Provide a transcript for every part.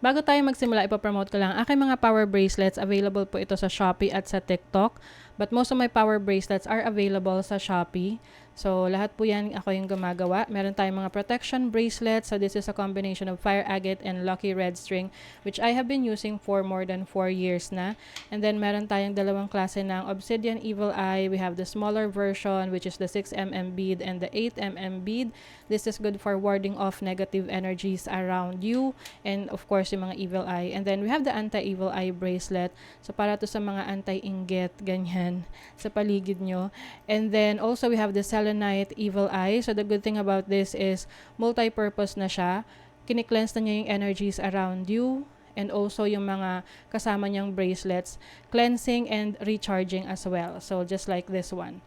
Bago tayo magsimula, ipapromote ko lang. Aking mga power bracelets, available po ito sa Shopee at sa TikTok. But most of my power bracelets are available sa Shopee. So, lahat po yan ako yung gumagawa. Meron tayong mga protection bracelets. So, this is a combination of fire agate and lucky red string, which I have been using for more than 4 years na. And then, meron tayong dalawang klase ng obsidian evil eye. We have the smaller version, which is the 6mm bead and the 8mm bead. This is good for warding off negative energies around you. And of course, yung mga evil eye. And then, we have the anti-evil eye bracelet. So, para to sa mga anti-inggit, ganyan, sa paligid nyo. And then, also, we have the selenite evil eye. So, the good thing about this is, multi-purpose na siya. Kini-cleanse na niya yung energies around you. And also, yung mga kasama niyang bracelets, cleansing and recharging as well. So, just like this one.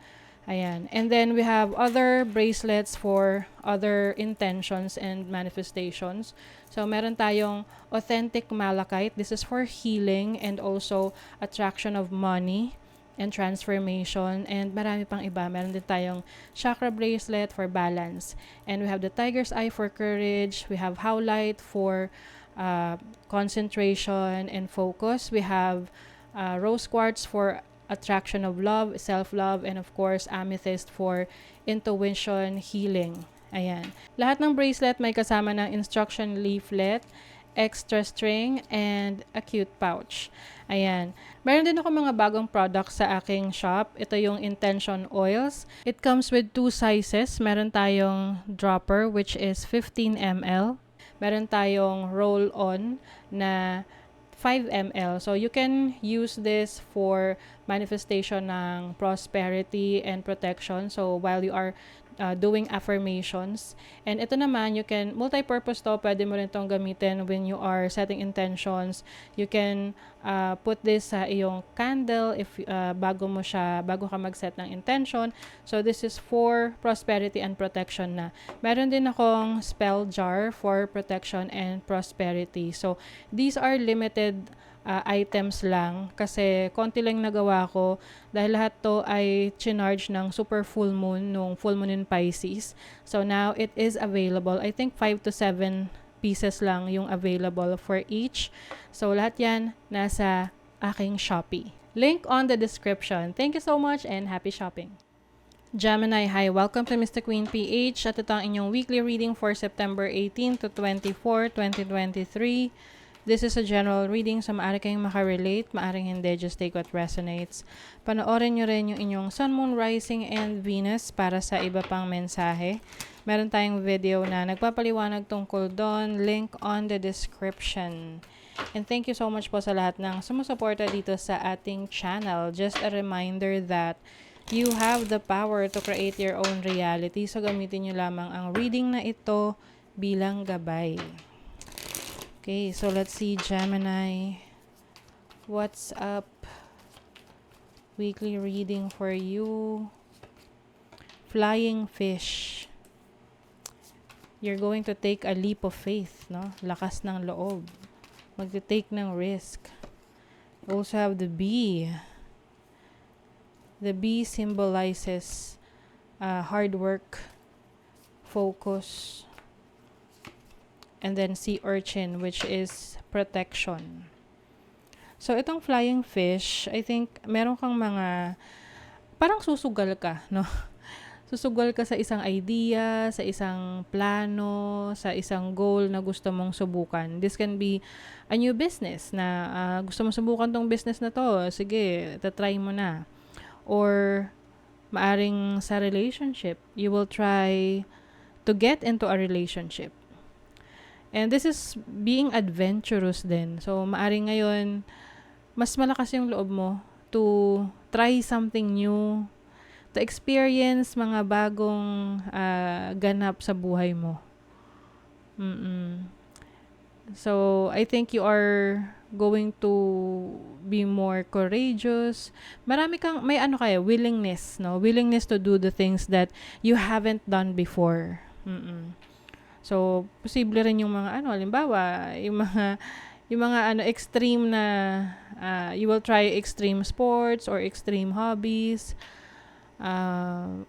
Ayan. And then we have other bracelets for other intentions and manifestations. So meron tayong authentic malachite. This is for healing and also attraction of money and transformation. And marami pang iba. Meron din tayong chakra bracelet for balance. And we have the tiger's eye for courage. We have howlite for concentration and focus. We have rose quartz for attraction of love, self-love, and of course, amethyst for intuition, healing. Ayan. Lahat ng bracelet may kasama ng instruction leaflet, extra string, and a cute pouch. Ayan. Meron din ako mga bagong products sa aking shop. Ito yung Intention Oils. It comes with 2 sizes. Meron tayong dropper, which is 15 ml. Meron tayong roll-on na 5 ml. So, you can use this for manifestation ng prosperity and protection. So, while you are doing affirmations. And ito naman, you can, multi-purpose to, pwede mo rin itong gamitin when you are setting intentions. You can put this sa iyong candle if bago ka mag-set ng intention. So, this is for prosperity and protection na. Meron din akong spell jar for protection and prosperity. So, these are limited items lang kasi konti lang nagawa ko dahil lahat to ay chinarge ng super full moon nung full moon in Pisces. So now it is available. I think 5 to 7 pieces lang yung available for each. So lahat yan nasa aking Shopee. Link on the description. Thank you so much and happy shopping. Gemini, hi! Welcome to Mr. Queen PH. At ito ang inyong weekly reading for September 18 to 24, 2023. This is a general reading, so maaari kayong makarelate, maaring hindi, just take what resonates. Panoorin nyo rin yung inyong Sun, Moon, Rising, and Venus para sa iba pang mensahe. Meron tayong video na nagpapaliwanag tungkol doon, link on the description. And thank you so much po sa lahat ng sumusuporta dito sa ating channel. Just a reminder that you have the power to create your own reality. So gamitin nyo lamang ang reading na ito bilang gabay. Okay, so let's see, Gemini. What's up? Weekly reading for you. Flying fish. You're going to take a leap of faith, no? Lakas ng loob. Magte-take ng risk. Also have the bee. The bee symbolizes hard work, focus, and then sea urchin, which is protection. So, itong flying fish, I think, meron kang mga, parang susugal ka, no? Susugal ka sa isang idea, sa isang plano, sa isang goal na gusto mong subukan. This can be a new business na gusto mong subukan tong business na to. Sige, tatry mo na. Or, maaring sa relationship, you will try to get into a relationship. And this is being adventurous din. So, maaring ngayon, mas malakas yung loob mo to try something new, to experience mga bagong ganap sa buhay mo. So, I think you are going to be more courageous. Marami kang, may willingness, no? Willingness to do the things that you haven't done before. So, posible rin yung mga halimbawa, yung mga extreme na you will try extreme sports or extreme hobbies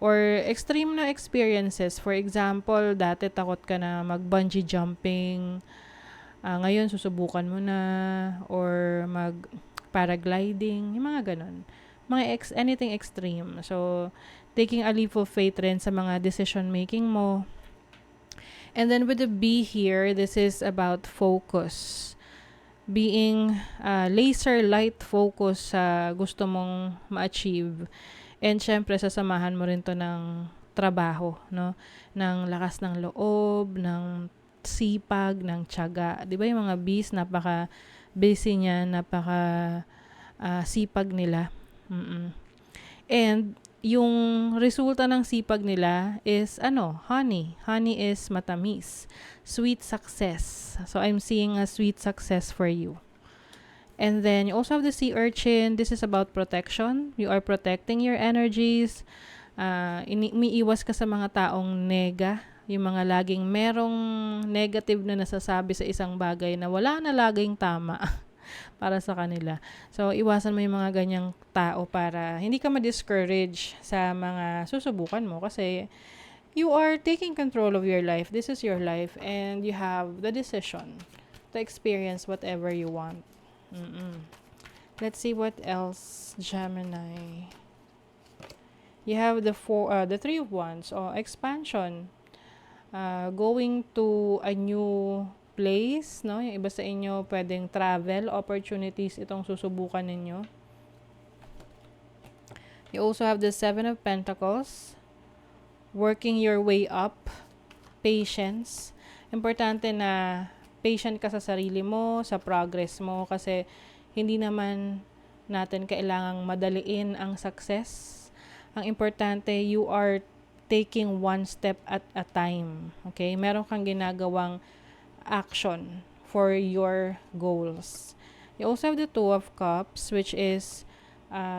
or extreme na experiences. For example, dati takot ka na mag-bungee jumping. ngayon susubukan mo na, or mag paragliding, yung mga ganon. Anything extreme. So, taking a leap of faith rin sa mga decision making mo. And then with the B here, this is about focus. Being laser light focus sa gusto mong ma-achieve. And syempre, sasamahan mo rin to ng trabaho, no? Ng lakas ng loob, ng sipag, ng tiyaga. Di ba yung mga Bs, napaka-busy niya, napaka-sipag nila. And yung resulta ng sipag nila is honey. Honey is matamis. Sweet success. So I'm seeing a sweet success for you. And then you also have the sea urchin. This is about protection. You are protecting your energies. Umiiwas ka sa mga taong nega. Yung mga laging merong negative na nasasabi sa isang bagay na wala na laging tama para sa kanila. So, iwasan mo yung mga ganyang tao para hindi ka ma-discourage sa mga susubukan mo kasi you are taking control of your life. This is your life and you have the decision to experience whatever you want. Let's see what else, Gemini. You have the Three of Wands, expansion. Going to a new place, no? Yung iba sa inyo, pwedeng travel opportunities itong susubukan ninyo. You also have the Seven of Pentacles. Working your way up. Patience. Importante na patient ka sa sarili mo, sa progress mo, kasi hindi naman natin kailangang madaliin ang success. Ang importante, you are taking one step at a time. Okay? Meron kang ginagawang action for your goals. You also have the Two of Cups, which is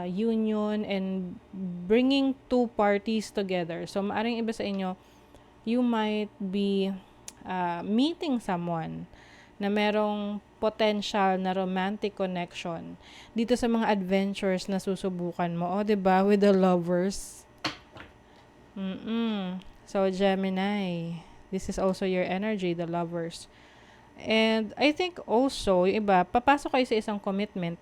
union and bringing two parties together. So, maaring iba sa inyo, you might be meeting someone na merong potential na romantic connection dito sa mga adventures na susubukan mo. O, diba? With the lovers. So, Gemini, this is also your energy, the lovers. And I think also, yung iba, papasok kayo sa isang commitment.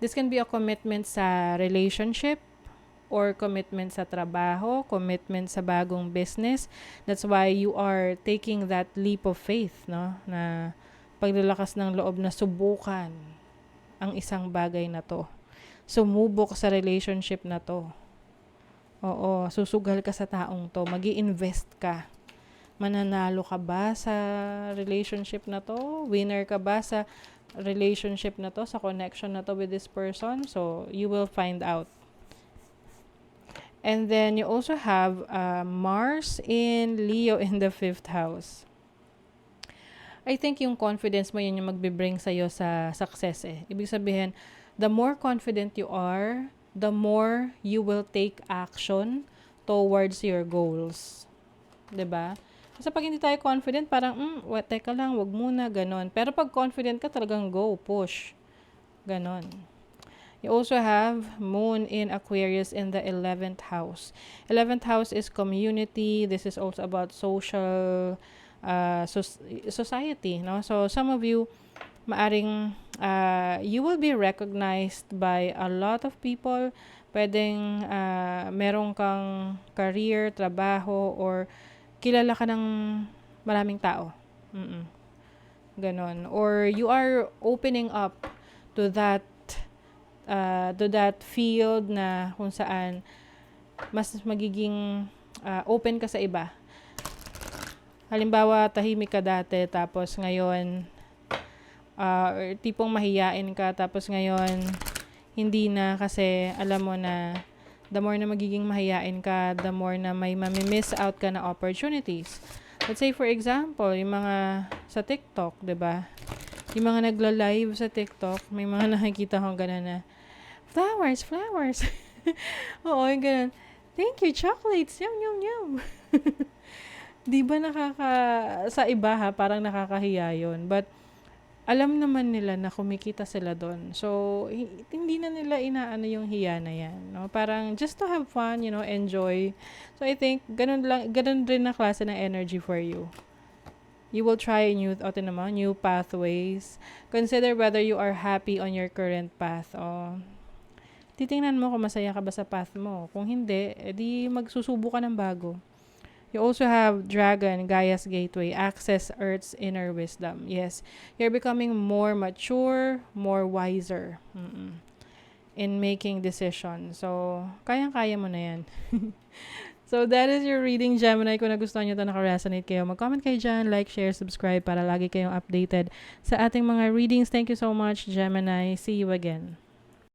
This can be a commitment sa relationship or commitment sa trabaho, commitment sa bagong business. That's why you are taking that leap of faith, no? Na paglalakas ng loob na subukan ang isang bagay na to. Sumubok sa relationship na to. Oo, susugal ka sa taong to. Magi-invest ka. Mananalo ka ba sa relationship na to? Winner ka ba sa relationship na to? Sa connection na to with this person? So, you will find out. And then, you also have Mars in Leo in the 5th house. I think yung confidence mo, yun yung magbe-bring sa'yo sa success eh. Ibig sabihin, the more confident you are, the more you will take action towards your goals. 'Di ba? Kasi pag hindi tayo confident, parang, teka lang, wag muna, ganon. Pero pag confident ka, talagang go, push. Ganon. You also have Moon in Aquarius in the 11th house. 11th house is community. This is also about social society, no? So, some of you, maaring you will be recognized by a lot of people. Pwedeng meron kang career, trabaho, or kilala ka ng maraming tao. Ganon. Or you are opening up to that field na kung saan mas magiging open ka sa iba. Halimbawa, tahimik ka dati, tapos ngayon, tipong mahiyain ka, tapos ngayon, hindi na, kasi alam mo na, the more na magiging mahiyain ka, the more na may mamimiss out ka na opportunities. Let's say, for example, yung mga sa TikTok, 'di ba? Yung mga nagla-live sa TikTok, may mga nakikita kong gano'n na, flowers. Oo, yung gano'n. Thank you, chocolates. Yum. Di ba sa iba parang nakakahiya yun. But, alam naman nila na kumikita sila doon. So, hindi na nila inaano yung hiya na yan. No? Parang, just to have fun, enjoy. So, I think, ganun rin na klase ng energy for you. You will try new pathways. Consider whether you are happy on your current path. Titingnan mo kung masaya ka ba sa path mo. Kung hindi, edi magsusubo ka ng bago. You also have Dragon, Gaia's Gateway, access Earth's inner wisdom. Yes, you're becoming more mature, more wiser in making decisions. So, kayang-kaya mo na yan. So, that is your reading, Gemini. Kung nagustuhan nyo ito, naka-resonate kayo, mag-comment kayo dyan, like, share, subscribe para lagi kayong updated sa ating mga readings. Thank you so much, Gemini. See you again.